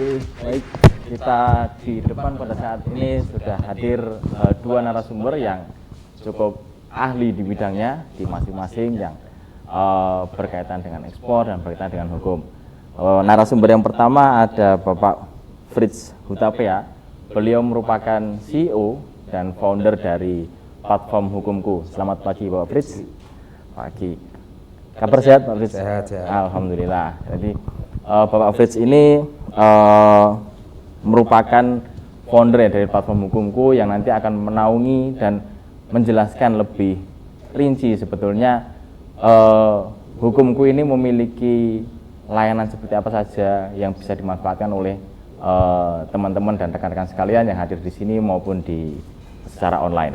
Baik, kita di depan pada saat ini sudah hadir dua narasumber yang cukup ahli di bidangnya di masing-masing yang berkaitan dengan ekspor dan berkaitan dengan hukum. Narasumber yang pertama ada Bapak Fritz Hutapea. Beliau merupakan CEO dan founder dari platform Hukumku. Selamat pagi Bapak Fritz. Pagi. Kabar sehat Pak Fritz? Sehat, sehat. Alhamdulillah. Jadi Bapak Fritz ini merupakan founder dari platform Hukumku yang nanti akan menaungi dan menjelaskan lebih rinci sebetulnya Hukumku ini memiliki layanan seperti apa saja yang bisa dimanfaatkan oleh teman-teman dan rekan-rekan sekalian yang hadir di sini maupun secara online.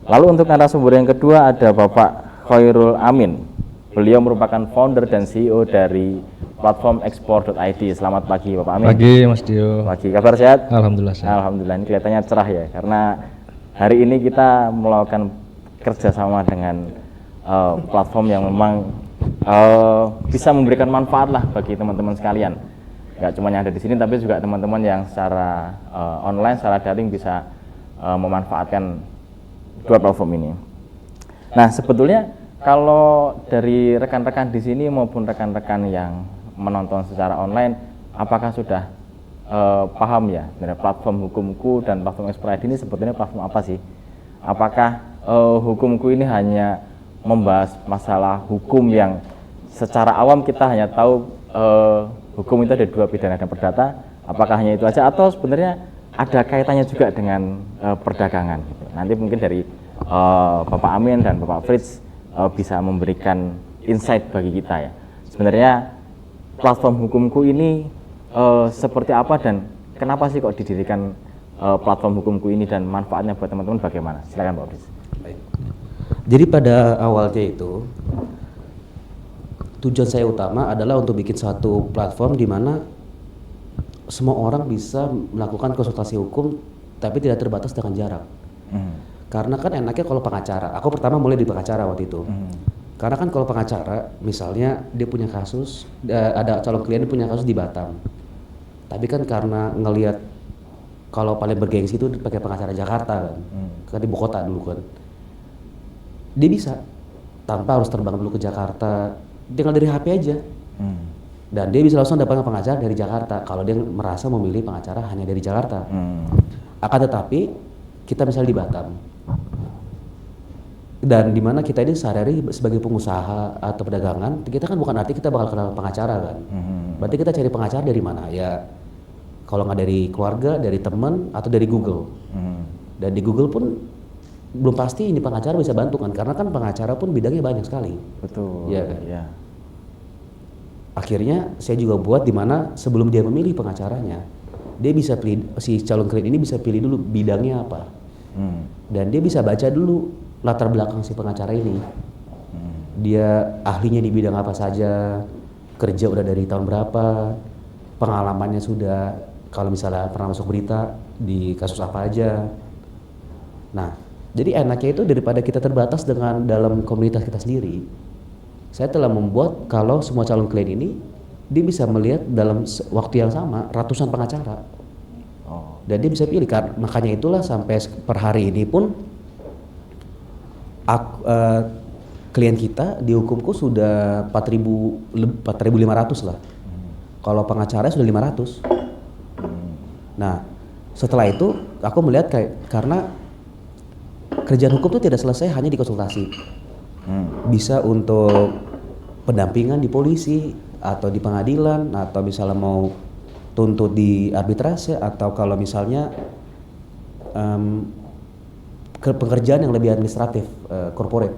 Lalu untuk narasumber yang kedua ada Bapak Khairul Amin. Beliau merupakan founder dan CEO dari platform ekspor.id. Selamat pagi Bapak Amin. Pagi Mas Dio. Pagi, kabar sehat? Alhamdulillah sehat. Alhamdulillah, ini kelihatannya cerah ya, karena hari ini kita melakukan kerjasama dengan platform yang memang bisa memberikan manfaat lah bagi teman-teman sekalian. Gak cuma yang ada di sini, tapi juga teman-teman yang secara online, secara daring bisa memanfaatkan dua platform ini. Nah, sebetulnya kalau dari rekan-rekan di sini maupun rekan-rekan yang menonton secara online, apakah sudah paham ya dari platform Hukumku dan platform Ekspor.id ini sebetulnya platform apa sih? Apakah Hukumku ini hanya membahas masalah hukum yang secara awam kita hanya tahu hukum itu ada dua, pidana dan perdata? Apakah hanya itu aja atau sebenarnya ada kaitannya juga dengan perdagangan? Nanti mungkin dari Bapak Amin dan Bapak Fritz bisa memberikan insight bagi kita ya. Sebenarnya platform Hukumku ini seperti apa dan kenapa sih kok didirikan platform Hukumku ini dan manfaatnya buat teman-teman bagaimana? Silakan Pak Fritz. Baik. Jadi pada awalnya itu tujuan saya utama adalah untuk bikin satu platform di mana semua orang bisa melakukan konsultasi hukum tapi tidak terbatas dengan jarak. Karena kan enaknya kalau pengacara, aku pertama mulai di pengacara waktu itu. Karena kan kalau pengacara, misalnya dia punya kasus, ada calon klien dia punya kasus di Batam. Tapi kan karena ngelihat kalau paling bergengsi itu pakai pengacara Jakarta kan, kan di ibu kota dulu kan. Dia bisa tanpa harus terbang dulu ke Jakarta, tinggal dari HP aja. Dan dia bisa langsung dapat pengacara dari Jakarta kalau dia merasa memilih pengacara hanya dari Jakarta. Akan tetapi kita misalnya di Batam. Dan di mana kita ini sehari-hari sebagai pengusaha atau perdagangan, kita kan bukan arti kita bakal kenal pengacara kan. Berarti kita cari pengacara dari mana? Ya kalau nggak dari keluarga, dari teman atau dari Google. Dan di Google pun belum pasti ini pengacara bisa bantu kan, karena kan pengacara pun bidangnya banyak sekali. Betul. Ya kan? Ya. Akhirnya saya juga buat di mana sebelum dia memilih pengacaranya, dia bisa pilih, si calon klien ini bisa pilih dulu bidangnya apa. Dan dia bisa baca dulu latar belakang si pengacara ini. Dia ahlinya di bidang apa saja, kerja udah dari tahun berapa, pengalamannya sudah kalau misalnya pernah masuk berita di kasus apa aja. Nah, jadi enaknya itu daripada kita terbatas dengan dalam komunitas kita sendiri, saya telah membuat kalau semua calon klien ini dia bisa melihat dalam waktu yang sama ratusan pengacara. Dan dia bisa pilih, makanya itulah sampai per hari ini pun klien kita di Hukumku sudah 4.500 lah. Kalau pengacara sudah 500. Nah, setelah itu aku melihat karena kerjaan hukum itu tidak selesai hanya di konsultasi. Bisa untuk pendampingan di polisi atau di pengadilan atau misalnya mau tuntut di arbitrase atau kalau misalnya pekerjaan yang lebih administratif, corporate.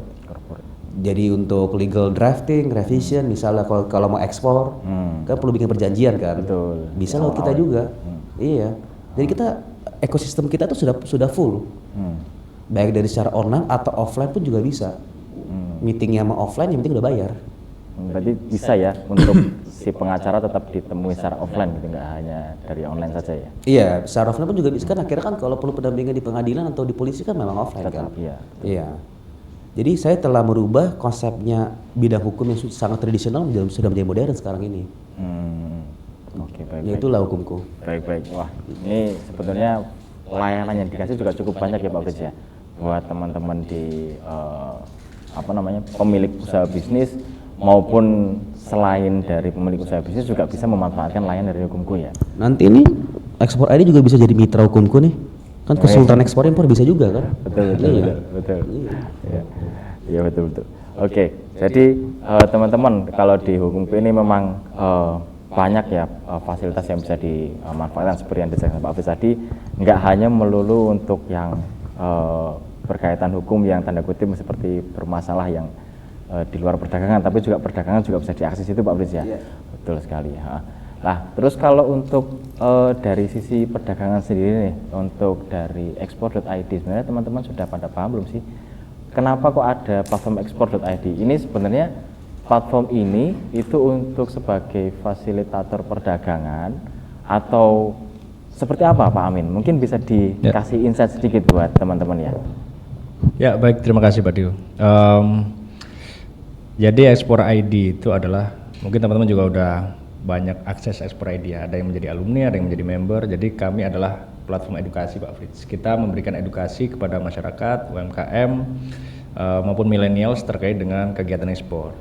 Jadi untuk legal drafting, revision, misalnya kalau mau ekspor, kan perlu bikin perjanjian kan. Betul. Bisa lewat kita juga. Iya. Jadi kita ekosistem kita tuh sudah full. Baik dari secara online atau offline pun juga bisa. Meetingnya sama offline, yang penting udah bayar. Berarti bisa ya untuk si pengacara tetap ditemui secara offline gitu, nggak hanya dari online saja ya? Iya, secara offline pun juga bisa kan. Akhirnya kan kalau perlu pendampingan di pengadilan atau di polisi kan memang offline Tetap, kan. Iya. Iya. Jadi saya telah merubah konsepnya bidang hukum yang sangat tradisional sudah menjadi modern sekarang ini. Oke. Oke, baik. Ya itulah hukumku. Baik. Wah, ini sebetulnya layanan yang dikasih juga cukup banyak ya Pak Fritz ya. Buat teman-teman di pemilik usaha bisnis maupun selain dari pemilik usaha bisnis juga bisa memanfaatkan layanan dari hukumku ya. Nanti ini Ekspor ID juga bisa jadi mitra hukumku nih. Kan konsultan ekspor impor bisa juga kan? Betul. Iya betul. Oke, jadi teman-teman kalau di hukumku ini memang banyak ya fasilitas yang bisa dimanfaatkan seperti yang disampaikan Pak Fritz tadi. Nggak hanya melulu untuk yang berkaitan hukum yang tanda kutip seperti bermasalah yang di luar perdagangan, tapi juga perdagangan juga bisa diakses itu Pak Fritz ya. Betul sekali ya. Nah, terus kalau untuk dari sisi perdagangan sendiri nih, untuk dari ekspor.id sebenarnya teman-teman sudah pada paham belum sih? Kenapa kok ada platform ekspor.id? Ini sebenarnya platform ini itu untuk sebagai fasilitator perdagangan atau seperti apa Pak Amin? Mungkin bisa dikasih insight sedikit buat teman-teman ya. Ya, baik, terima kasih Pak Dio. Jadi Ekspor ID itu adalah, mungkin teman-teman juga udah banyak akses Ekspor ID ya, ada yang menjadi alumni, ada yang menjadi member. Jadi kami adalah platform edukasi Pak Fritz. Kita memberikan edukasi kepada masyarakat, UMKM maupun millennials terkait dengan kegiatan ekspor.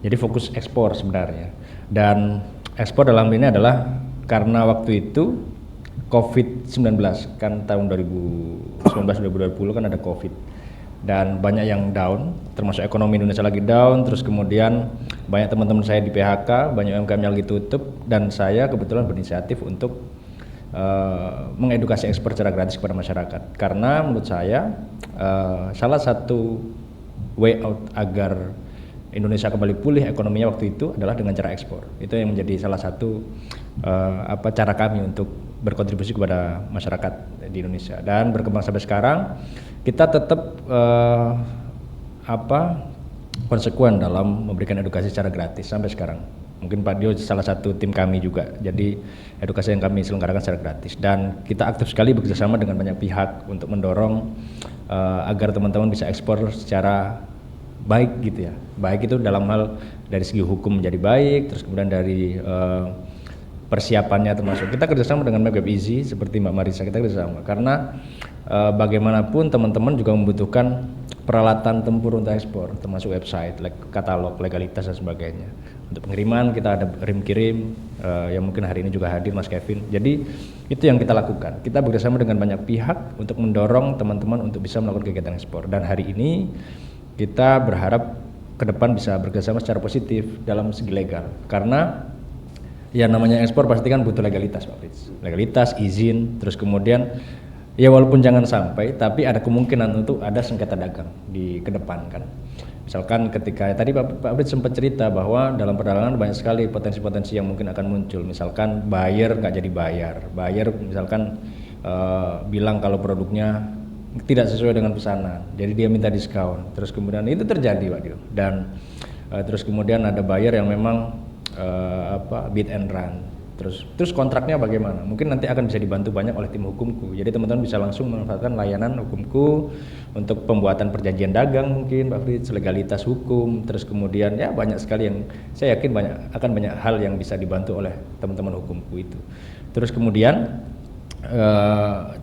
Jadi fokus ekspor sebenarnya. Dan ekspor dalam ini adalah karena waktu itu COVID-19 kan tahun 2019-2020 kan ada COVID. Dan banyak yang down, termasuk ekonomi Indonesia lagi down, terus kemudian banyak teman-teman saya di PHK, banyak UMKM yang lagi tutup, dan saya kebetulan berinisiatif untuk mengedukasi ekspor secara gratis kepada masyarakat. Karena menurut saya salah satu way out agar Indonesia kembali pulih ekonominya waktu itu adalah dengan cara ekspor. Itu yang menjadi salah satu cara kami untuk berkontribusi kepada masyarakat di Indonesia, dan berkembang sampai sekarang. Kita tetap konsekuen dalam memberikan edukasi secara gratis sampai sekarang. Mungkin Pak Dio salah satu tim kami juga. Jadi edukasi yang kami selenggarakan secara gratis, dan kita aktif sekali bekerjasama dengan banyak pihak untuk mendorong agar teman-teman bisa ekspor secara baik gitu ya. Baik itu dalam hal dari segi hukum menjadi baik, terus kemudian dari persiapannya termasuk kita kerjasama dengan Web Easy seperti Mbak Marisa, kita kerjasama karena bagaimanapun teman-teman juga membutuhkan peralatan tempur untuk ekspor, termasuk website, katalog, legalitas dan sebagainya. Untuk pengiriman kita ada rim kirim yang mungkin hari ini juga hadir Mas Kevin. Jadi itu yang kita lakukan. Kita bekerjasama dengan banyak pihak untuk mendorong teman-teman untuk bisa melakukan kegiatan ekspor. Dan hari ini kita berharap ke depan bisa bekerjasama secara positif dalam segi legal. Karena ya namanya ekspor pasti kan butuh legalitas Pak Fritz. Legalitas, izin, terus kemudian ya walaupun jangan sampai, tapi ada kemungkinan untuk ada sengketa dagang di ke depan kan. Misalkan ketika tadi Pak Fritz sempat cerita bahwa dalam perdagangan banyak sekali potensi-potensi yang mungkin akan muncul. Misalkan buyer nggak jadi buyer misalkan bilang kalau produknya tidak sesuai dengan pesanan, jadi dia minta diskon. Terus kemudian itu terjadi Pak Dio. Dan terus kemudian ada buyer yang memang bid and run. Terus kontraknya bagaimana? Mungkin nanti akan bisa dibantu banyak oleh tim hukumku. Jadi teman-teman bisa langsung memanfaatkan layanan hukumku untuk pembuatan perjanjian dagang mungkin Pak Fritz, legalitas hukum, terus kemudian ya banyak sekali yang saya yakin akan banyak hal yang bisa dibantu oleh teman-teman hukumku itu. Terus kemudian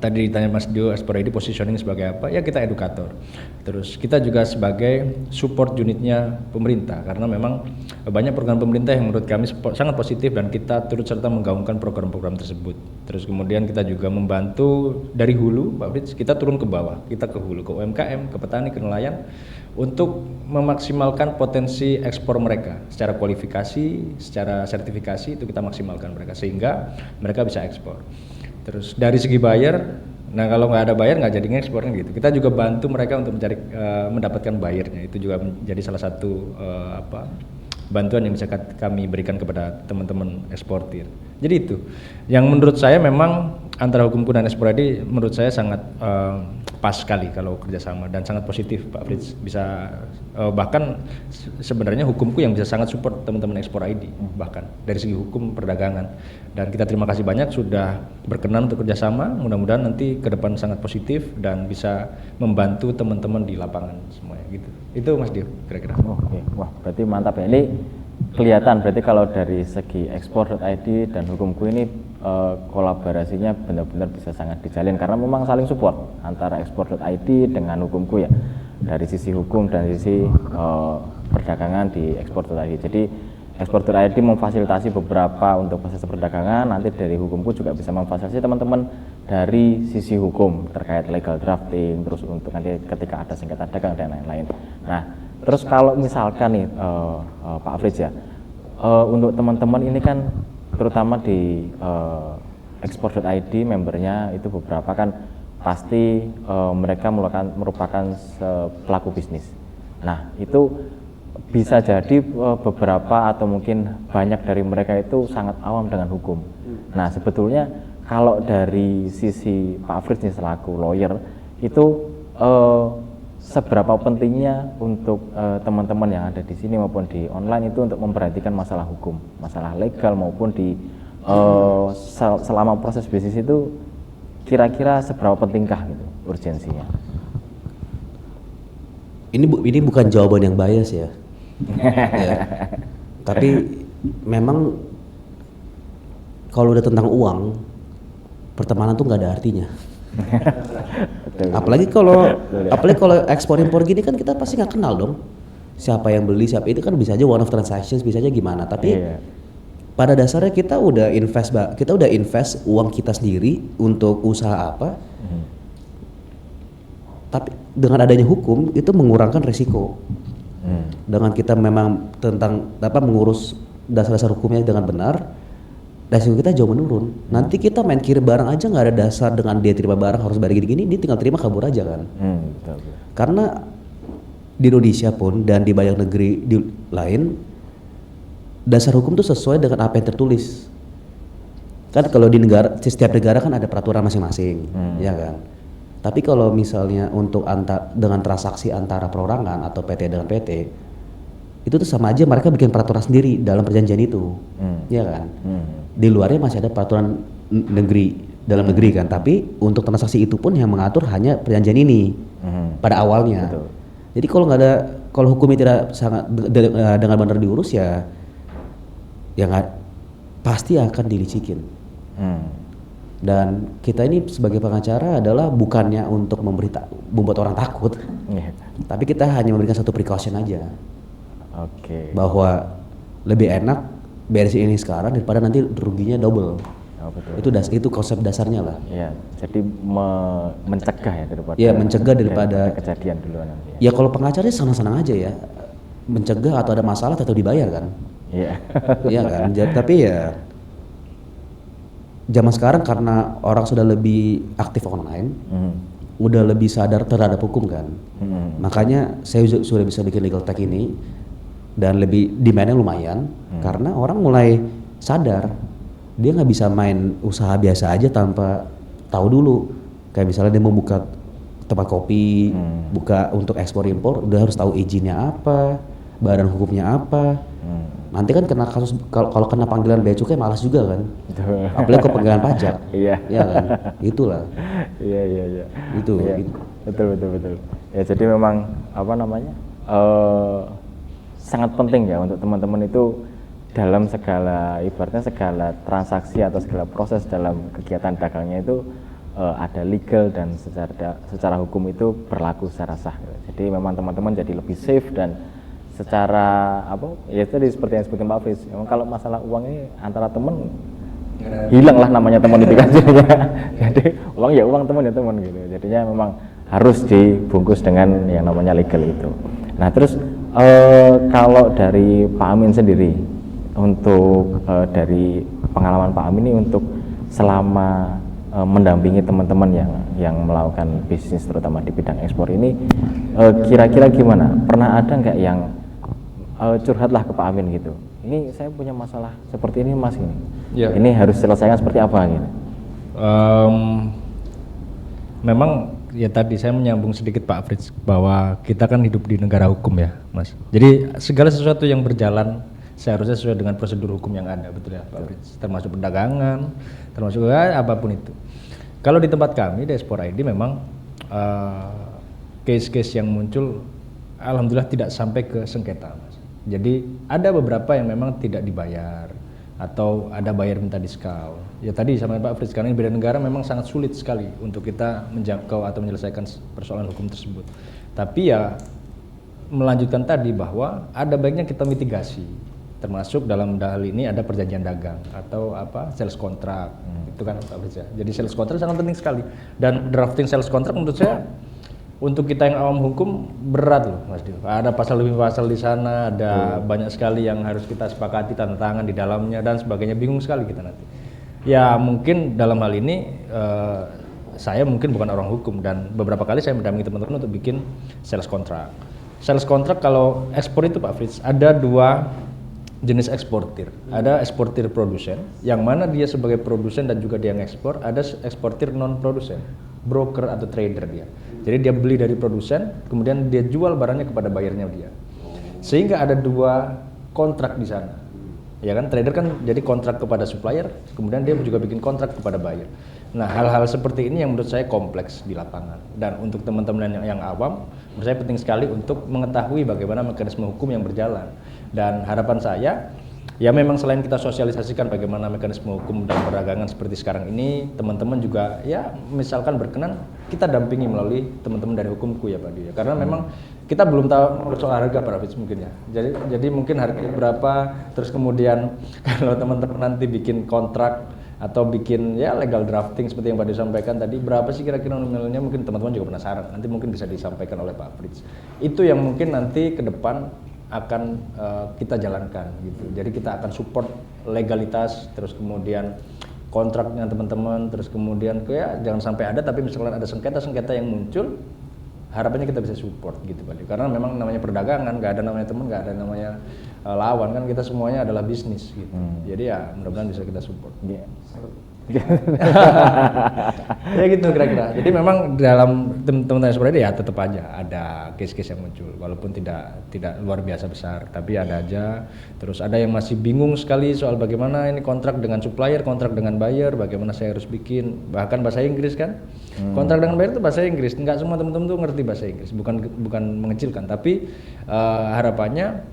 tadi ditanya Mas Dio, Ekspor ID positioning sebagai apa? Ya kita edukator. Terus kita juga sebagai support unitnya pemerintah, karena memang banyak program pemerintah yang menurut kami sangat positif dan kita turut serta menggaungkan program-program tersebut. Terus kemudian kita juga membantu dari hulu, Pak Fritz, kita turun ke bawah, kita ke hulu, ke UMKM, ke petani, ke nelayan untuk memaksimalkan potensi ekspor mereka secara kualifikasi, secara sertifikasi itu kita maksimalkan mereka sehingga mereka bisa ekspor. Terus dari segi buyer, nah kalau nggak ada buyer nggak jadi ngekspornya gitu. Kita juga bantu mereka untuk mencari mendapatkan buyernya. Itu juga menjadi salah satu bantuan yang bisa kami berikan kepada teman-teman eksportir. Jadi itu yang menurut saya memang antara hukumku dan Ekspor ID menurut saya sangat pas sekali kalau kerjasama dan sangat positif Pak Fritz. Bisa bahkan sebenarnya hukumku yang bisa sangat support teman-teman Ekspor ID bahkan dari segi hukum perdagangan. Dan kita terima kasih banyak sudah berkenan untuk kerjasama. Mudah-mudahan nanti ke depan sangat positif dan bisa membantu teman-teman di lapangan semuanya gitu. Itu Mas Dio kira-kira. Oke, wah berarti mantap ya. Ini kelihatan berarti kalau dari segi ekspor.id dan hukumku ini kolaborasinya benar-benar bisa sangat dijalin karena memang saling support antara ekspor.id dengan hukumku ya, dari sisi hukum dan sisi perdagangan di ekspor.id. Jadi ekspor.id memfasilitasi beberapa untuk proses perdagangan, nanti dari hukumku juga bisa memfasilitasi teman-teman dari sisi hukum terkait legal drafting, terus untuk nanti ketika ada sengketa dagang dan lain-lain. Nah, terus kalau misalkan nih Pak Fritz ya, untuk teman-teman ini kan terutama di ekspor.id membernya itu beberapa kan pasti mereka merupakan pelaku bisnis. Nah, itu bisa jadi beberapa atau mungkin banyak dari mereka itu sangat awam dengan hukum. Nah, sebetulnya kalau dari sisi Pak Fritz nih selaku lawyer itu seberapa pentingnya untuk teman-teman yang ada di sini maupun di online itu untuk memperhatikan masalah hukum, masalah legal maupun di selama proses bisnis itu kira-kira seberapa pentingkah gitu urgensinya? Ini bukan jawaban yang bias ya. Ya. Tapi memang kalau udah tentang uang, pertemanan tuh nggak ada artinya. apalagi kalau ekspor impor gini kan kita pasti nggak kenal dong. Siapa yang beli, siapa itu kan bisa aja one of transactions, bisa aja gimana. Tapi pada dasarnya kita udah invest uang kita sendiri untuk usaha apa. Tapi dengan adanya hukum itu mengurangkan resiko. Dengan kita memang mengurus dasar-dasar hukumnya dengan benar, resiko kita jauh menurun. Nanti kita main kirim barang aja nggak ada dasar dengan dia terima barang harus bayar gini-gini, dia tinggal terima kabur aja kan. Betul. Karena di Indonesia pun dan di banyak negeri lain, dasar hukum itu sesuai dengan apa yang tertulis. Kan kalau di setiap negara kan ada peraturan masing-masing, ya kan. Tapi kalau misalnya untuk dengan transaksi antara perorangan atau PT dengan PT, itu tuh sama aja mereka bikin peraturan sendiri dalam perjanjian itu, ya kan. Di luarnya masih ada peraturan dalam negeri kan. Tapi untuk transaksi itu pun yang mengatur hanya perjanjian ini pada awalnya. Betul. Jadi kalau hukumnya tidak dengan benar diurus ya nggak pasti akan dilicikin. Dan kita ini sebagai pengacara adalah bukannya untuk membuat orang takut, tapi kita hanya memberikan satu precaution aja. Bahwa lebih enak beresin ini sekarang daripada nanti ruginya double. Betul. Itu konsep dasarnya lah. Iya, jadi mencegah ya daripada. Iya, mencegah daripada kejadian duluan nanti. Ya kalau pengacara senang-senang aja ya, mencegah atau ada masalah tetap dibayar kan. Iya. Iya kan. Tapi ya zaman sekarang karena orang sudah lebih aktif online, udah lebih sadar terhadap hukum kan. Makanya saya sudah bisa bikin legal tech ini dan lebih demandnya lumayan karena orang mulai sadar dia nggak bisa main usaha biasa aja tanpa tahu dulu. Kayak misalnya dia mau buka tempat kopi, buka untuk ekspor impor, udah harus tahu izinnya apa, badan hukumnya apa. Nanti kan kena kasus kalau kena panggilan bea cukai malas juga kan. Apalagi ke panggilan pajak. Iya kan. Itulah. Iya. Itu. Betul. Ya jadi memang sangat penting ya untuk teman-teman itu dalam ibaratnya segala transaksi atau segala proses dalam kegiatan dagangnya itu ada legal dan secara hukum itu berlaku secara sah. Jadi memang teman-teman jadi lebih safe dan secara ya tadi seperti yang disebutkan Pak Fritz, memang kalau masalah uang ini antara teman hilang lah namanya teman itu kan. Jadi uang ya uang, teman ya teman gitu. Jadinya memang harus dibungkus dengan yang namanya legal itu. Nah terus kalau dari Pak Amin sendiri untuk dari pengalaman Pak Amin ini untuk selama mendampingi teman-teman yang melakukan bisnis terutama di bidang ekspor ini kira-kira gimana? Pernah ada nggak yang curhatlah ke Pak Amin gitu? Ini saya punya masalah seperti ini Mas ini. Ya. Ini harus selesaikan seperti apa gitu? Memang ya tadi saya menyambung sedikit Pak Fritz bahwa kita kan hidup di negara hukum ya Mas. Jadi segala sesuatu yang berjalan seharusnya sesuai dengan prosedur hukum yang ada, betul ya Pak Fritz? Termasuk perdagangan, termasuk apapun itu. Kalau di tempat kami di Ekspor ID memang case-case yang muncul alhamdulillah tidak sampai ke sengketa Mas. Jadi ada beberapa yang memang tidak dibayar atau ada bayar minta diskon. Ya tadi sama Pak Fritz, karena beda negara memang sangat sulit sekali untuk kita menjangkau atau menyelesaikan persoalan hukum tersebut. Tapi ya melanjutkan tadi bahwa ada baiknya kita mitigasi, termasuk dalam hal ini ada perjanjian dagang atau sales contract, itu kan Pak Fritz ya. Jadi sales contract sangat penting sekali, dan drafting sales contract menurut saya untuk kita yang awam hukum berat loh Mas Dio. Ada pasal demi pasal di sana, ada banyak sekali yang harus kita sepakati, tanda tangan di dalamnya dan sebagainya, bingung sekali kita nanti. Ya mungkin dalam hal ini saya mungkin bukan orang hukum, dan beberapa kali saya mendampingi teman-teman untuk bikin sales contract. Sales contract kalau ekspor itu Pak Fritz ada 2 jenis eksportir. Ada eksportir produsen, yang mana dia sebagai produsen dan juga dia ngekspor. Ada eksportir non produsen, broker atau trader dia. Jadi dia beli dari produsen, kemudian dia jual barangnya kepada bayarnya dia. Sehingga ada 2 kontrak di sana. Ya kan, trader kan jadi kontrak kepada supplier, kemudian dia juga bikin kontrak kepada buyer. Nah, hal-hal seperti ini yang menurut saya kompleks di lapangan. Dan untuk teman-teman yang awam, menurut saya penting sekali untuk mengetahui bagaimana mekanisme hukum yang berjalan. Dan harapan saya, ya memang selain kita sosialisasikan bagaimana mekanisme hukum dalam perdagangan seperti sekarang ini, teman-teman juga ya misalkan berkenan kita dampingi melalui teman-teman dari hukumku ya Pak Dio. Karena memang kita belum tahu soal harga Pak Fritz mungkin ya. Jadi mungkin harganya berapa, terus kemudian kalau teman-teman nanti bikin kontrak atau bikin ya legal drafting seperti yang Pak Dio sampaikan tadi, berapa sih kira-kira nominalnya, mungkin teman-teman juga penasaran. Nanti mungkin bisa disampaikan oleh Pak Fritz. Itu yang mungkin nanti ke depan akan kita jalankan gitu. Jadi kita akan support legalitas, terus kemudian kontraknya teman-teman, terus kemudian ya jangan sampai ada, tapi misalkan ada sengketa-sengketa yang muncul, harapannya kita bisa support gitu Pak Dio. Karena memang namanya perdagangan, nggak ada namanya teman, nggak ada namanya lawan, kan kita semuanya adalah bisnis gitu. Jadi ya mudah-mudahan bisa kita support. Ya gitu kira-kira. Jadi memang dalam teman-teman seperti ini ya tetap aja ada case-case yang muncul, walaupun tidak luar biasa besar, tapi ada aja. Terus ada yang masih bingung sekali soal bagaimana ini kontrak dengan supplier, kontrak dengan buyer, bagaimana saya harus bikin, bahkan bahasa Inggris kan. Kontrak dengan buyer itu bahasa Inggris, nggak semua teman-teman tuh ngerti bahasa Inggris, bukan mengecilkan, tapi harapannya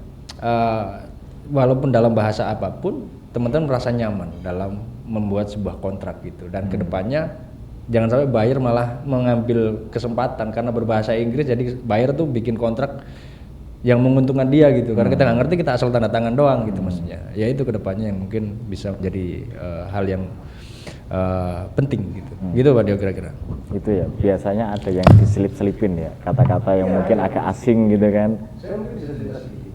walaupun dalam bahasa apapun teman-teman merasa nyaman dalam membuat sebuah kontrak gitu, dan kedepannya jangan sampai buyer malah mengambil kesempatan karena berbahasa Inggris, jadi buyer tuh bikin kontrak yang menguntungkan dia gitu, karena kita nggak ngerti, kita asal tanda tangan doang gitu maksudnya. Ya itu kedepannya yang mungkin bisa menjadi hal yang penting gitu. Gitu Pak Dio kira-kira. Itu ya, biasanya ada yang diselip-selipin ya, kata-kata yang mungkin agak asing gitu kan. Saya mungkin bisa cerita sedikit.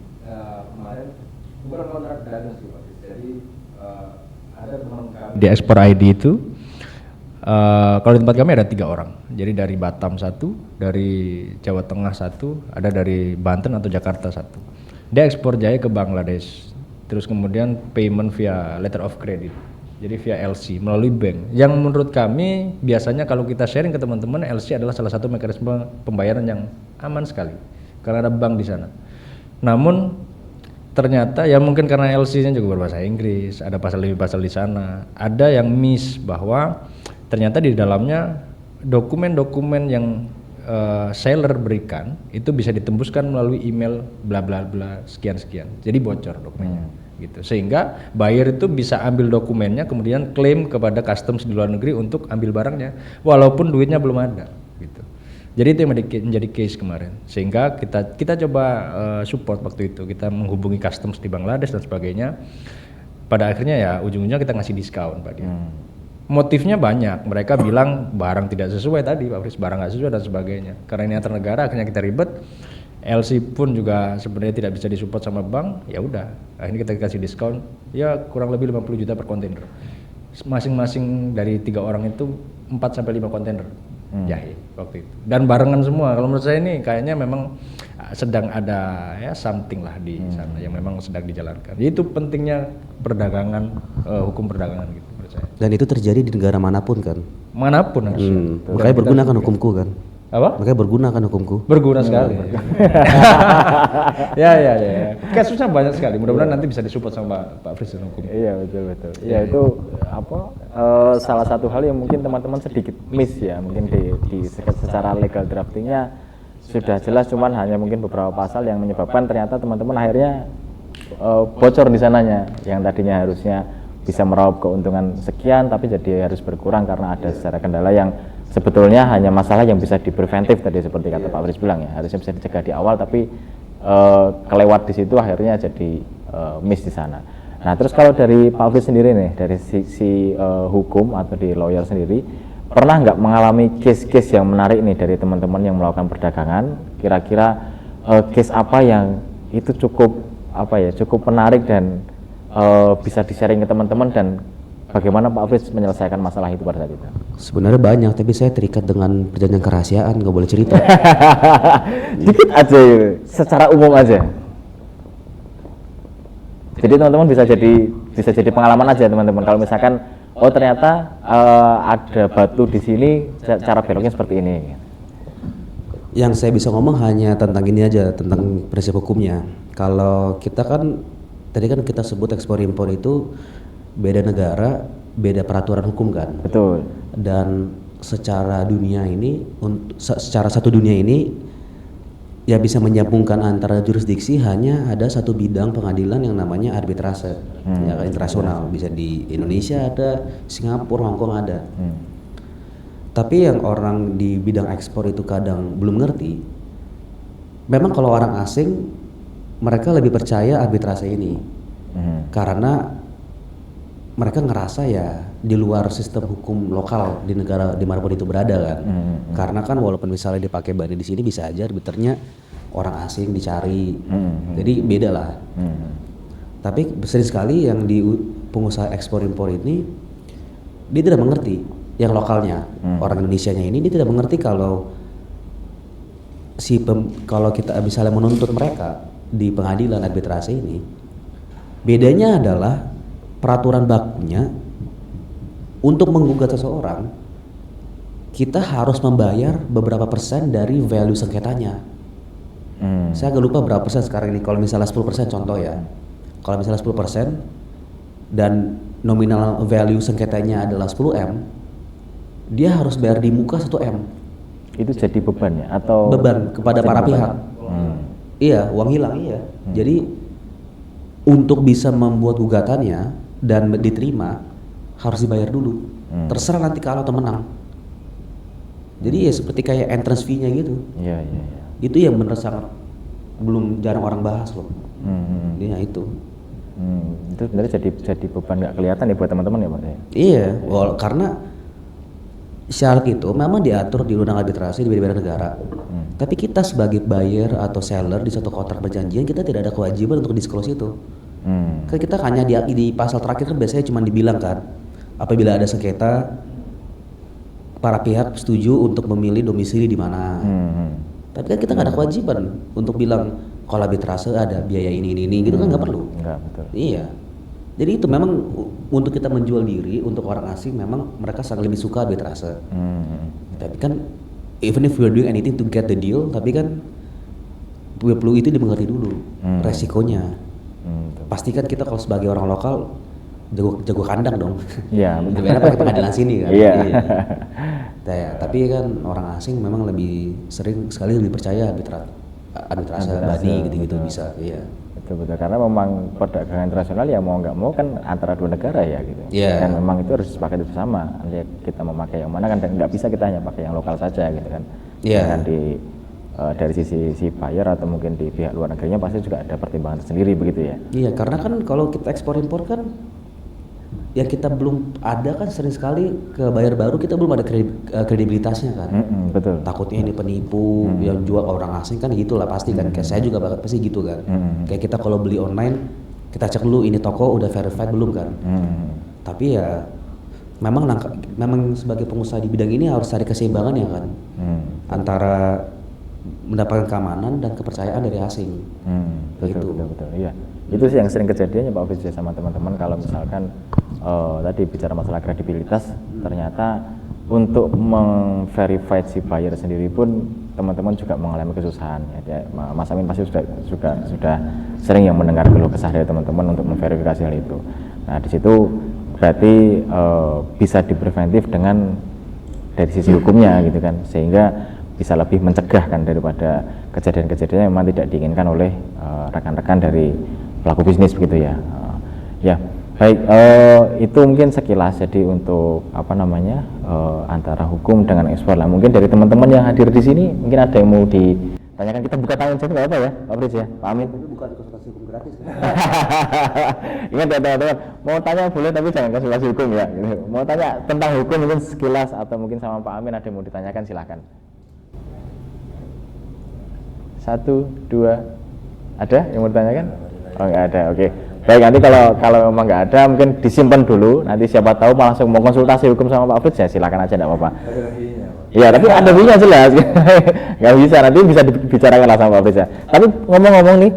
Kemarin bukan kontrak dagang sih Pak. Jadi ada teman kami di Ekspor ID itu, kalau di tempat kami ada 3 orang. Jadi dari Batam 1, dari Jawa Tengah 1, ada dari Banten atau Jakarta 1. Dia ekspor jahe ke Bangladesh. Terus kemudian payment via letter of credit. Jadi via LC melalui bank. Yang menurut kami biasanya kalau kita sharing ke teman-teman, LC adalah salah satu mekanisme pembayaran yang aman sekali karena ada bank di sana. Namun ternyata ya mungkin karena LC-nya juga berbahasa Inggris, ada pasal demi pasal di sana, ada yang miss bahwa ternyata di dalamnya dokumen-dokumen yang seller berikan itu bisa ditembuskan melalui email bla bla bla sekian-sekian, jadi bocor dokumennya gitu, sehingga buyer itu bisa ambil dokumennya kemudian klaim kepada customs di luar negeri untuk ambil barangnya walaupun duitnya belum ada gitu. Jadi itu yang menjadi case kemarin, sehingga kita coba support waktu itu, kita menghubungi customs di Bangladesh dan sebagainya. Pada akhirnya ya ujung-ujungnya kita ngasih diskon Pak Dio. Motifnya banyak, mereka bilang barang tidak sesuai tadi Pak Fritz, barang nggak sesuai dan sebagainya. Karena ini antar negara akhirnya kita ribet, LC pun juga sebenarnya tidak bisa disupport sama bank, ya udah, akhirnya kita kasih diskon, ya kurang lebih 50 juta per kontainer. Masing-masing dari 3 orang itu 4-5 kontainer jahe waktu itu, dan barengan semua. Kalau menurut saya ini kayaknya memang sedang ada ya something lah di sana yang memang sedang dijalankan. Itu pentingnya perdagangan, hukum perdagangan gitu menurut saya. Dan itu terjadi di negara manapun kan? Manapun harusnya. Makanya berguna kan hukumku kan? Apa? Makanya berguna kan hukumku? Berguna sekali. Ya. Kasusnya banyak sekali. Mudah-mudahan nanti bisa disupport sama Pak Fritz dan hukum. Iya betul. Ya itu salah satu hal yang mungkin teman-teman sedikit miss ya, mungkin di secara legal draftingnya sudah jelas, cuman hanya mungkin beberapa pasal yang menyebabkan ternyata teman-teman akhirnya bocor di sananya, yang tadinya harusnya bisa meraup keuntungan sekian tapi jadi harus berkurang karena ada secara kendala yang sebetulnya hanya masalah yang bisa dipreventif tadi seperti kata Pak Fris bilang ya, harusnya bisa dicegah di awal tapi kelewat di situ akhirnya jadi miss di sana. Nah terus kalau dari Pak Fris sendiri nih, dari sisi hukum atau di lawyer sendiri, pernah nggak mengalami case-case yang menarik nih dari teman-teman yang melakukan perdagangan? Kira-kira case apa yang itu cukup menarik dan bisa di-sharing ke teman-teman, dan bagaimana Pak Fris menyelesaikan masalah itu pada saat itu? Sebenarnya banyak, tapi saya terikat dengan perjanjian kerahasiaan, nggak boleh cerita. Dikit aja, secara umum aja. Jadi teman-teman bisa jadi pengalaman aja teman-teman. Kalau misalkan ternyata ada batu di sini, cara beloknya seperti ini. Yang saya bisa ngomong hanya tentang ini aja, tentang prinsip hukumnya. Kalau kita kan, tadi kan kita sebut ekspor impor itu beda negara, beda peraturan hukum kan. Betul. Dan secara dunia ini, secara satu dunia ini, ya bisa menyambungkan antara jurisdiksi hanya ada satu bidang pengadilan yang namanya arbitrase, ya internasional. Bisa di Indonesia ada, Singapura, Hong Kong ada. Tapi yang orang di bidang ekspor itu kadang belum ngerti. Memang kalau orang asing, mereka lebih percaya arbitrase ini, karena mereka ngerasa ya di luar sistem hukum lokal di negara dimanapun itu berada kan. Karena kan walaupun misalnya dipakai bani di sini, bisa aja arbiternya orang asing dicari. Jadi beda lah. Tapi sering sekali yang di pengusaha ekspor impor ini, dia tidak mengerti yang lokalnya, orang Indonesianya ini, dia tidak mengerti kalau kalau kita misalnya menuntut mereka di pengadilan arbitrase ini, bedanya adalah peraturan bakunya. Untuk menggugat seseorang, kita harus membayar beberapa persen dari value sengketanya. Saya agak lupa berapa persen sekarang ini. Kalau misalnya 10% contoh ya, kalau misalnya 10% dan nominal value sengketanya adalah 10M, dia harus bayar di muka 1M. Itu jadi beban ya, atau beban kepada para pihak? Iya, uang hilang, iya. Jadi untuk bisa membuat gugatannya dan diterima harus dibayar dulu. Terserah nanti kalau atau menang. Jadi ya seperti kayak entrance fee-nya gitu. Iya. Itu yang benar sangat jarang orang bahas loh. Dia itu. Itu sebenarnya jadi beban nggak kelihatan ya buat teman-teman ya Pak? Iya, karena syarat itu memang diatur di undang arbitrase di beda-beda negara. Tapi kita sebagai buyer atau seller di satu kontrak perjanjian, kita tidak ada kewajiban untuk disclose itu. Kan kita hanya di pasal terakhir kan biasanya cuma dibilang kan, apabila ada sengketa, para pihak setuju untuk memilih domisili di mana. Tapi kan kita nggak ada kewajiban untuk bilang kalau arbitrase ada biaya ini gitu kan, nggak perlu. Nggak, betul. Iya. Jadi itu memang untuk kita menjual diri untuk orang asing, memang mereka sangat lebih suka arbitrase. Tapi kan even if we're doing anything to get the deal, tapi kan perlu itu dimengerti dulu resikonya. Pastikan kita kalau sebagai orang lokal jago kandang dong. Iya. Gimana pakai pengadilan sini kan. Iya. Ya, tapi kan orang asing memang lebih sering sekali lebih percaya arbitrase bani gitu bisa. Iya. Betul, karena memang perdagangan internasional ya mau nggak mau kan antara dua negara ya gitu. Dan memang itu harus disepakati bersama. Nanti kita memakai yang mana kan, dan nggak bisa kita hanya pakai yang lokal saja gitu kan. Dan dari sisi si buyer atau mungkin di pihak luar negerinya pasti juga ada pertimbangan sendiri begitu ya. Iya, karena kan kalau kita ekspor impor kan ya kita belum ada kan, sering sekali ke buyer baru kita belum ada kredibilitasnya kan. Betul. Takutnya ini penipu, yang jual orang asing kan gitulah pasti kan. Kayak saya juga pasti gitu kan. Kayak kita kalau beli online, kita cek dulu ini toko udah verified belum kan. Tapi ya memang sebagai pengusaha di bidang ini harus cari keseimbangan ya kan, antara mendapatkan keamanan dan kepercayaan dari asing. Betul. Iya. Itu sih yang sering kejadiannya Pak Fris sama teman-teman, kalau misalkan tadi bicara masalah kredibilitas, ternyata untuk memverify si buyer sendiri pun teman-teman juga mengalami kesusahan ya. Mas Amin pasti sudah sering yang mendengar keluh kesah dari teman-teman untuk memverifikasi hal itu. Nah di situ berarti bisa dipreventif dengan dari sisi hukumnya gitu kan, sehingga bisa lebih mencegah kan daripada kejadian-kejadian yang memang tidak diinginkan oleh rekan-rekan dari pelaku bisnis begitu ya. Ya, baik, itu mungkin sekilas. Jadi untuk apa namanya antara hukum dengan ekspor lah. Mungkin dari teman-teman yang hadir di sini mungkin ada yang mau ditanyakan. Kita buka tangan saja nggak apa ya, Pak Fritz ya, Pak Amin. Ini bukan konsultasi hukum gratis kan? Ingat ya teman-teman, mau tanya boleh tapi jangan konsultasi hukum ya. Gitu. Mau tanya tentang hukum mungkin sekilas atau mungkin sama Pak Amin ada yang mau ditanyakan, silakan. 1, 2, ada yang mau ditanyakan? Oh nggak ada, oke. Baik, nanti kalau memang nggak ada mungkin disimpan dulu. Nanti siapa tahu langsung mau konsultasi hukum sama Pak Fritz ya silakan aja, nggak apa-apa. Iya, tapi ada fee-nya jelas. Nggak bisa, nanti bisa dibicarakan lah sama Pak Fritz ya. Tapi ngomong-ngomong nih,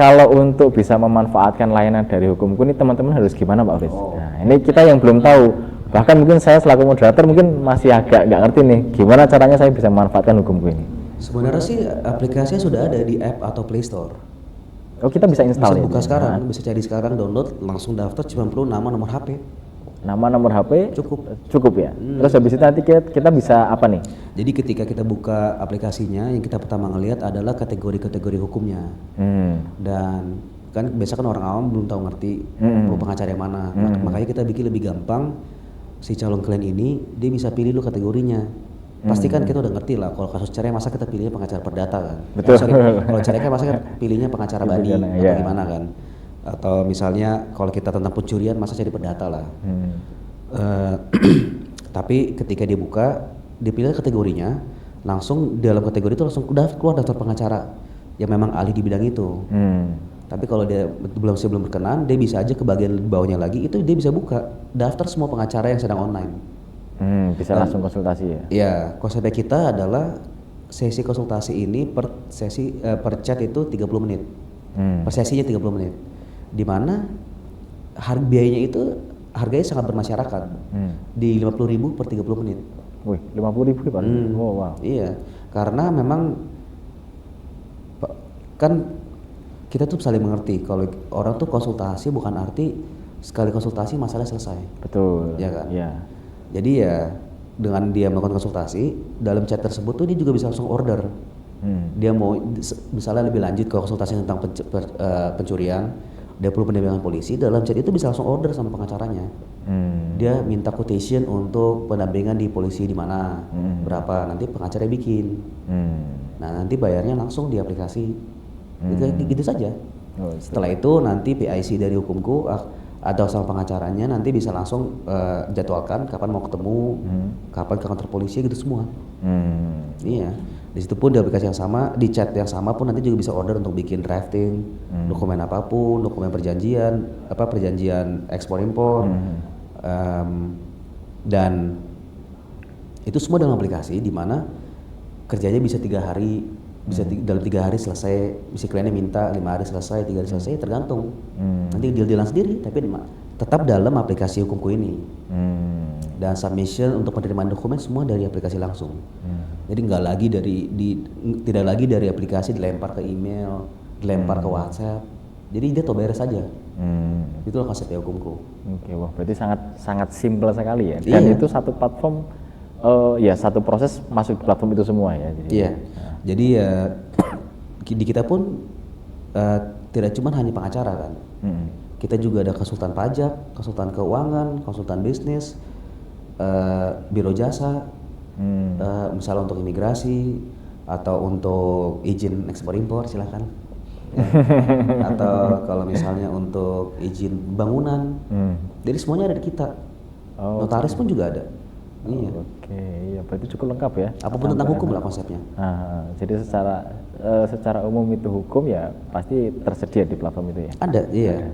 kalau untuk bisa memanfaatkan layanan dari hukumku ini teman-teman harus gimana Pak Fritz? Nah, ini kita yang belum tahu. Bahkan mungkin saya selaku moderator mungkin masih agak nggak ngerti nih, gimana caranya saya bisa memanfaatkan hukumku ini. Sebenarnya sih aplikasinya sudah ada di app atau Play Store. Oh, kita bisa install Bisa ya? buka sekarang, bisa cari sekarang, download, langsung daftar, cuma perlu nama, nomor HP. Nama, nomor HP Cukup. ya. Terus habis itu nanti kita bisa apa nih? Jadi ketika kita buka aplikasinya, yang kita pertama ngelihat adalah kategori-kategori hukumnya. Dan kan biasa kan orang awam belum tahu ngerti mau pengacara yang mana. Makanya kita bikin lebih gampang, si calon klien ini dia bisa pilih dulu kategorinya. Pasti kan kita udah ngerti lah kalau kasus cerai masa kita pilihnya pengacara perdata kan. Betul. Kalau cerai kan masa kita pilihnya pengacara bani atau ya. gimana kan. Atau misalnya kalau kita tentang pencurian masa jadi perdata lah. Tapi ketika dia buka, dipilih kategorinya, langsung dalam kategori itu langsung udah keluar daftar pengacara yang memang ahli di bidang itu. Tapi kalau dia belum berkenan, dia bisa aja ke bagian bawahnya lagi itu dia bisa buka daftar semua pengacara yang sedang online. Bisa langsung konsultasi ya? Iya, konsep kita adalah sesi konsultasi ini per sesi per chat itu 30 menit. Per sesinya 30 menit. Di mana biayanya itu harganya sangat bermasyarakat. Di 50.000 per 30 menit. Wih, 50.000 Pak. Oh, wow. Iya, karena memang kan kita tuh saling mengerti kalau orang tuh konsultasi bukan arti sekali konsultasi masalah selesai. Betul. Ya kan? Iya. Jadi ya dengan dia melakukan konsultasi dalam chat tersebut tuh dia juga bisa langsung order. Dia mau misalnya lebih lanjut ke konsultasi tentang pencurian, dia perlu pendampingan polisi, dalam chat itu bisa langsung order sama pengacaranya. Dia minta quotation untuk pendampingan di polisi di mana, berapa, nanti pengacara bikin. Nah nanti bayarnya langsung di aplikasi, gitu saja. Setelah itu nanti PIC dari hukumku atau sama pengacaranya nanti bisa langsung jadwalkan kapan mau ketemu, kapan ke kantor polisi gitu semua. Iya, di situ pun di aplikasi yang sama, di chat yang sama pun nanti juga bisa order untuk bikin drafting, dokumen apapun, dokumen perjanjian ekspor impor, dan itu semua dalam aplikasi di mana kerjanya bisa 3 hari, bisa dalam 3 hari selesai, bisa kliennya minta 5 hari selesai, 3 hari selesai, tergantung. Nanti deal-dealan sendiri, tapi tetap dalam aplikasi hukumku ini. Dan submission untuk penerimaan dokumen semua dari aplikasi langsung. Jadi tidak lagi dari aplikasi dilempar ke email, dilempar ke WhatsApp. Jadi dia beres saja. Itulah konsepnya hukumku. Oke, wah berarti sangat simpel sekali ya. Dan itu satu platform, ya satu proses masuk ke platform itu semua ya. Jadi, iya. Jadi ya di kita pun tidak cuma hanya pengacara kan. Kita juga ada konsultan pajak, konsultan keuangan, konsultan bisnis, biro jasa, misalnya untuk imigrasi atau untuk izin ekspor impor silakan. Ya. Atau kalau misalnya untuk izin bangunan, jadi semuanya ada di kita. Notaris pun juga ada. Iya. Oke, iya berarti cukup lengkap ya. Apapun tentang hukum lah konsepnya. Jadi secara umum itu hukum ya pasti tersedia di platform itu ya. Ada, iya. Ada.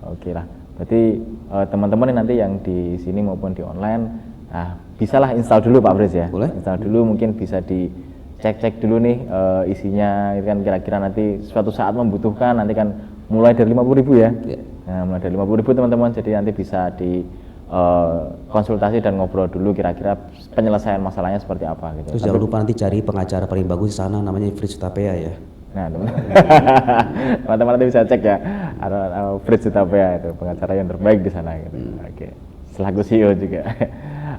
Oke lah. Berarti teman-teman nanti yang di sini maupun di online, bisalah install dulu Pak Fritz ya. Boleh. Install dulu, mungkin bisa dicek dulu nih isinya, itu kan kira-kira nanti suatu saat membutuhkan, nanti kan mulai dari 50.000 ya. Yeah. Nah, mulai dari 50.000 teman-teman, jadi nanti bisa konsultasi dan ngobrol dulu kira-kira penyelesaian masalahnya seperti apa gitu. Terus jangan lupa nanti cari pengacara paling bagus di sana, namanya Fritz Hutapea ya. Nah, teman-teman nanti bisa cek ya, ada Fritz Hutapea itu pengacara yang terbaik di sana gitu. Oke. Selaku CEO juga.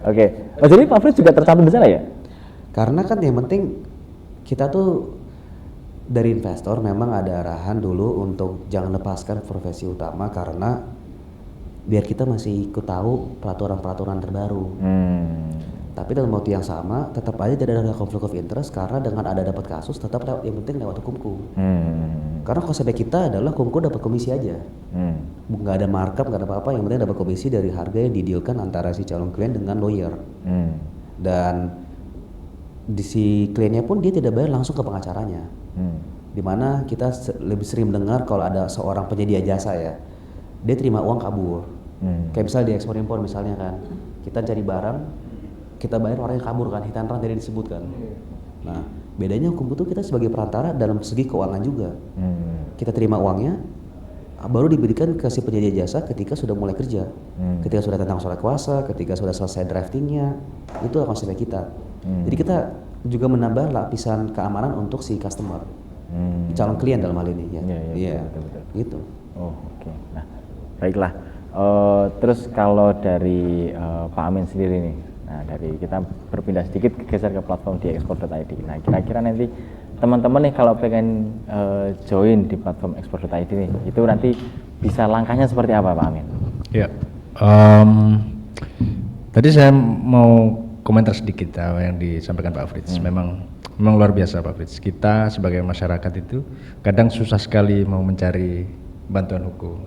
Oke. Oh, jadi Pak Fritz juga tercantum di sana ya? Karena kan yang penting kita tuh Dari investor memang ada arahan dulu untuk jangan lepaskan profesi utama karena biar kita masih ikut tahu peraturan-peraturan terbaru. Tapi dalam waktu yang sama tetap aja tidak ada konflik of interest karena dengan ada dapat kasus tetap yang penting lewat hukumku. Karena konsep kita adalah hukumku dapat komisi aja, nggak ada markup, nggak ada apa-apa, yang penting dapat komisi dari harga yang didealkan antara si calon klien dengan lawyer. Dan di si kliennya pun dia tidak bayar langsung ke pengacaranya. Dimana kita lebih sering mendengar kalau ada seorang penyedia jasa ya, dia terima uang kabur. Kayak misalnya di ekspor impor misalnya kan, kita cari barang, kita bayar orang yang kabur kan, hit and run tadi disebutkan. Nah, bedanya hukum itu kita sebagai perantara dalam segi keuangan juga. Kita terima uangnya, baru diberikan ke si penyedia jasa ketika sudah mulai kerja, ketika sudah tentang surat kuasa, ketika sudah selesai draftingnya, itu konsepnya kita. Jadi kita juga menambah lapisan keamanan untuk si customer, calon klien dalam hal ini ya. Iya, betul. Gitu. Oh, oke. Nah, baiklah. Terus kalau dari Pak Amin sendiri nih, nah dari kita berpindah sedikit geser ke platform diekspor.id. Nah, kira-kira nanti teman-teman nih kalau pengen join di platform ekspor.id nih, itu nanti bisa langkahnya seperti apa, Pak Amin? Ya, tadi saya mau komentar sedikit yang disampaikan Pak Fritz. Memang luar biasa Pak Fritz. Kita sebagai masyarakat itu kadang susah sekali mau mencari bantuan hukum.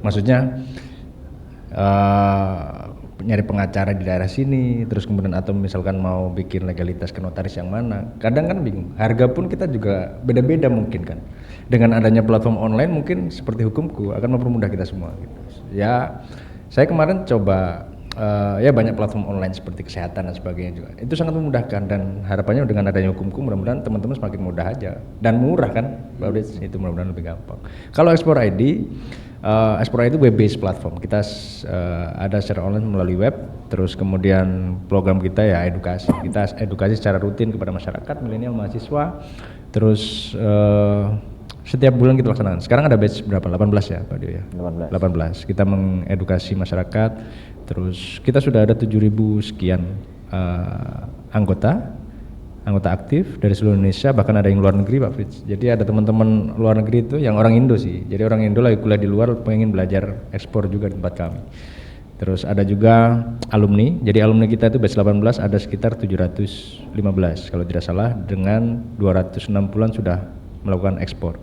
Maksudnya nyari pengacara di daerah sini, terus kemudian atau misalkan mau bikin legalitas ke notaris yang mana, kadang kan bingung. Harga pun kita juga beda-beda mungkin kan. Dengan adanya platform online mungkin seperti hukumku akan mempermudah kita semua gitu. Ya, saya kemarin coba ya banyak platform online seperti kesehatan dan sebagainya juga. Itu sangat memudahkan dan harapannya dengan adanya hukumku mudah-mudahan teman-teman semakin mudah aja dan murah kan. Itu mudah-mudahan lebih gampang. Kalau Ekspor ID Ekspor itu web-based platform. Kita ada secara online melalui web. Terus kemudian program kita ya edukasi. Kita edukasi secara rutin kepada masyarakat, milenial, mahasiswa. Terus setiap bulan kita laksanakan. Sekarang ada batch berapa? 18 ya Pak Dio ya? 18. Kita mengedukasi masyarakat. Terus kita sudah ada 7.000 sekian anggota aktif dari seluruh Indonesia, bahkan ada yang luar negeri Pak Fritz. Jadi ada teman-teman luar negeri itu yang orang Indo sih. Jadi orang Indo lagi kuliah di luar pengen belajar ekspor juga di tempat kami. Terus ada juga alumni. Jadi alumni kita itu batch 18 ada sekitar 715 kalau tidak salah, dengan 260-an sudah melakukan ekspor.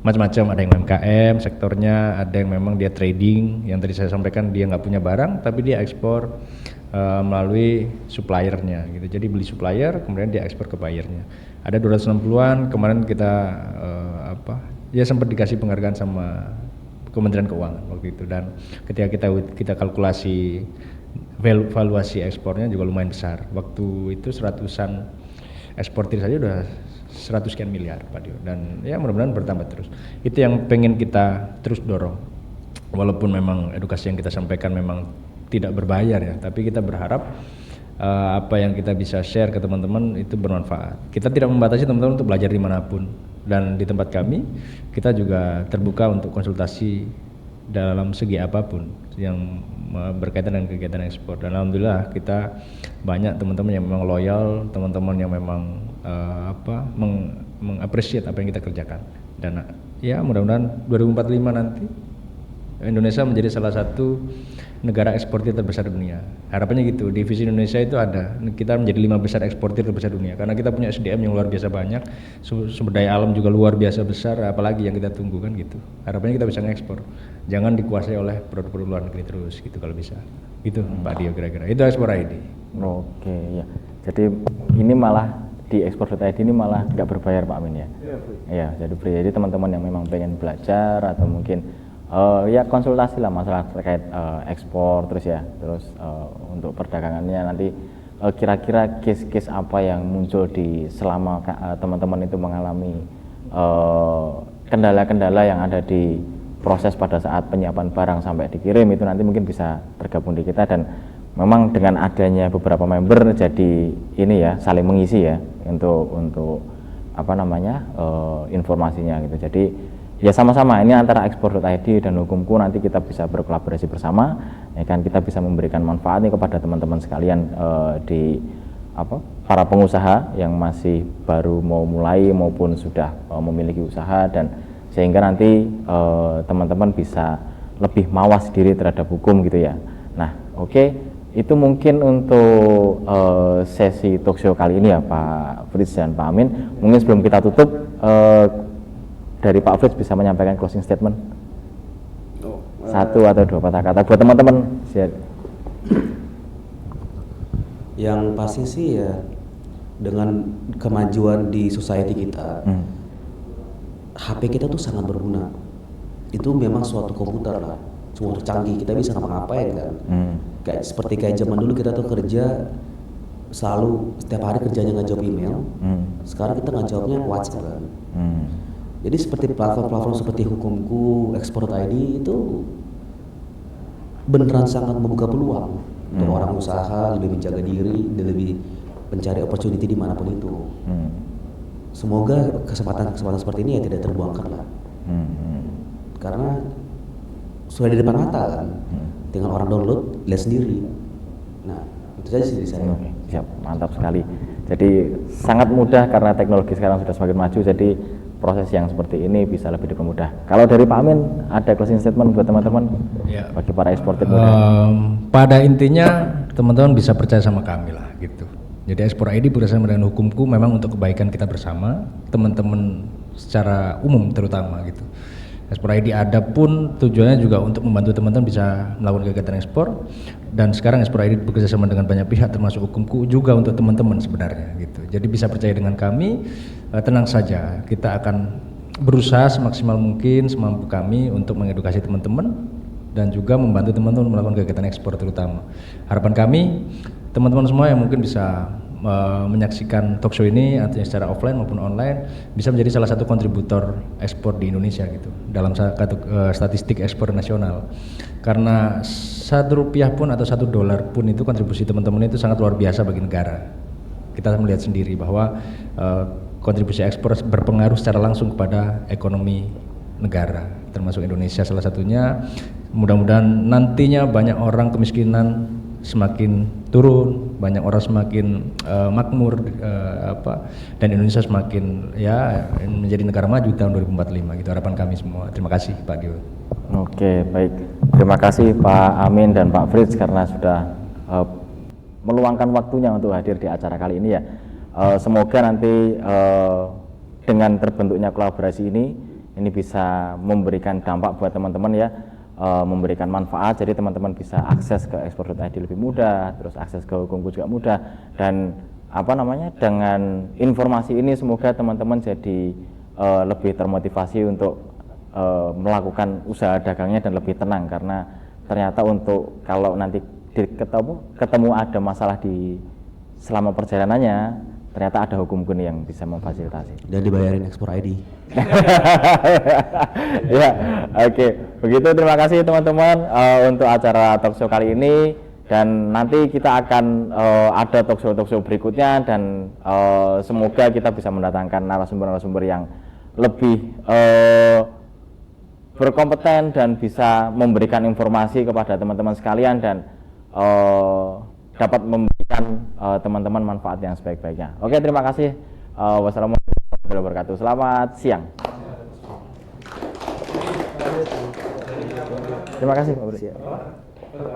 Macam-macam, ada yang UMKM sektornya, ada yang memang dia trading, yang tadi saya sampaikan dia nggak punya barang tapi dia ekspor melalui suppliernya gitu. Jadi beli supplier kemudian dia ekspor ke buyernya. Ada 260-an, kemarin kita sempat dikasih penghargaan sama Kementerian Keuangan waktu itu, dan ketika kita kalkulasi valuasi ekspornya juga lumayan besar. Waktu itu 100-an eksportir saja udah 100 sekian miliar Pak Dio, dan ya mudah-mudahan bertambah terus. Itu yang pengen kita terus dorong. Walaupun memang edukasi yang kita sampaikan memang tidak berbayar ya, tapi kita berharap apa yang kita bisa share ke teman-teman itu bermanfaat. Kita tidak membatasi teman-teman untuk belajar dimanapun, dan di tempat kami kita juga terbuka untuk konsultasi dalam segi apapun yang berkaitan dengan kegiatan ekspor. Dan alhamdulillah kita banyak teman-teman yang memang loyal, teman-teman yang memang mengapresiasi apa yang kita kerjakan. Dan ya mudah-mudahan 2045 nanti Indonesia menjadi salah satu negara eksportir terbesar dunia. Harapannya gitu, divisi Indonesia itu ada, kita menjadi 5 besar eksportir terbesar dunia karena kita punya SDM yang luar biasa banyak, sumber daya alam juga luar biasa besar, apalagi yang kita tunggu kan gitu. Harapannya kita bisa ngekspor, jangan dikuasai oleh produk-produk luar negeri terus gitu kalau bisa. Gitu Pak Dio kira-kira, itu Ekspor ID. Oke ya, jadi ini malah di Ekspor.id ini malah nggak berbayar Pak Amin ya? Iya, jadi free. Jadi teman-teman yang memang pengen belajar atau mungkin ya konsultasi lah masalah terkait ekspor terus untuk perdagangannya nanti kira-kira case-case apa yang muncul di selama teman-teman itu mengalami kendala-kendala yang ada di proses pada saat penyiapan barang sampai dikirim, itu nanti mungkin bisa tergabung di kita. Dan memang dengan adanya beberapa member jadi ini ya saling mengisi ya untuk informasinya gitu. Jadi ya sama-sama ini antara Ekspor.id dan Hukumku nanti kita bisa berkolaborasi bersama ya kan, kita bisa memberikan manfaat nih kepada teman-teman sekalian di para pengusaha yang masih baru mau mulai maupun sudah memiliki usaha, dan sehingga nanti teman-teman bisa lebih mawas diri terhadap hukum gitu ya. Nah, oke, itu mungkin untuk sesi talkshow kali ini ya Pak Fritz dan Pak Amin. Mungkin sebelum kita tutup, dari Pak Fritz bisa menyampaikan closing statement, satu atau dua patah kata buat teman-teman. Yang pasti sih ya, dengan kemajuan di society kita, HP kita tuh sangat berguna. Itu memang suatu komputer lah, suatu canggih, kita bisa ngapa-ngapain kan. Kayak zaman dulu kita tuh kerja selalu setiap hari kerjanya ngejawab email. Sekarang kita ngejawabnya WhatsApp kan. Jadi seperti platform-platform seperti Hukumku, Export ID itu beneran sangat membuka peluang untuk orang usaha lebih menjaga diri dan lebih mencari opportunity dimanapun itu. Semoga kesempatan-kesempatan seperti ini ya tidak terbuangkan lah. Karena sudah di depan mata kan, tinggal orang download, lihat sendiri. Nah, itu saja sih dari saya. Oke, siap, mantap sekali. Jadi sangat mudah karena teknologi sekarang sudah semakin maju, jadi proses yang seperti ini bisa lebih dipermudah. Kalau dari Pak Amin, ada closing statement buat teman-teman Ya. bagi para eksportir muda? Pada intinya teman-teman bisa percaya sama kami lah gitu. Jadi Export ID bekerjasama dengan Hukumku memang untuk kebaikan kita bersama, teman-teman secara umum terutama gitu. Export ID ada pun tujuannya juga untuk membantu teman-teman bisa melakukan kegiatan ekspor, dan sekarang Export ID bekerjasama dengan banyak pihak termasuk Hukumku juga untuk teman-teman sebenarnya gitu. Jadi bisa percaya dengan kami, tenang saja, kita akan berusaha semaksimal mungkin semampu kami untuk mengedukasi teman-teman dan juga membantu teman-teman melakukan kegiatan ekspor terutama. Harapan kami teman-teman semua yang mungkin bisa menyaksikan talkshow ini artinya secara offline maupun online bisa menjadi salah satu kontributor ekspor di Indonesia gitu dalam statistik ekspor nasional, karena Rp1 pun atau $1 pun itu kontribusi teman-teman itu sangat luar biasa bagi negara. Kita melihat sendiri bahwa kontribusi ekspor berpengaruh secara langsung kepada ekonomi negara termasuk Indonesia salah satunya. Mudah-mudahan nantinya banyak orang kemiskinan semakin turun, banyak orang semakin makmur, dan Indonesia semakin ya menjadi negara maju tahun 2045 gitu, harapan kami semua. Terima kasih Pak Gio. Oke, baik. Terima kasih Pak Amin dan Pak Fritz karena sudah meluangkan waktunya untuk hadir di acara kali ini ya. Semoga nanti dengan terbentuknya kolaborasi ini bisa memberikan dampak buat teman-teman ya. Memberikan manfaat, jadi teman-teman bisa akses ke Export.id lebih mudah, terus akses ke Hukumku juga mudah, dan dengan informasi ini semoga teman-teman jadi lebih termotivasi untuk melakukan usaha dagangnya dan lebih tenang, karena ternyata untuk kalau nanti ketemu ada masalah di selama perjalanannya, ternyata ada Hukumku nih yang bisa memfasilitasi Dan dibayarin Export ID. Ya, oke. Begitu, terima kasih teman-teman untuk acara talkshow kali ini, dan nanti kita akan ada talkshow berikutnya, dan semoga kita bisa mendatangkan narasumber-narasumber yang lebih berkompeten dan bisa memberikan informasi kepada teman-teman sekalian dan dapat memberikan teman-teman manfaat yang sebaik-baiknya. Oke, terima kasih. Wassalamualaikum warahmatullahi wabarakatuh. Selamat siang. Terima kasih Pak Bro.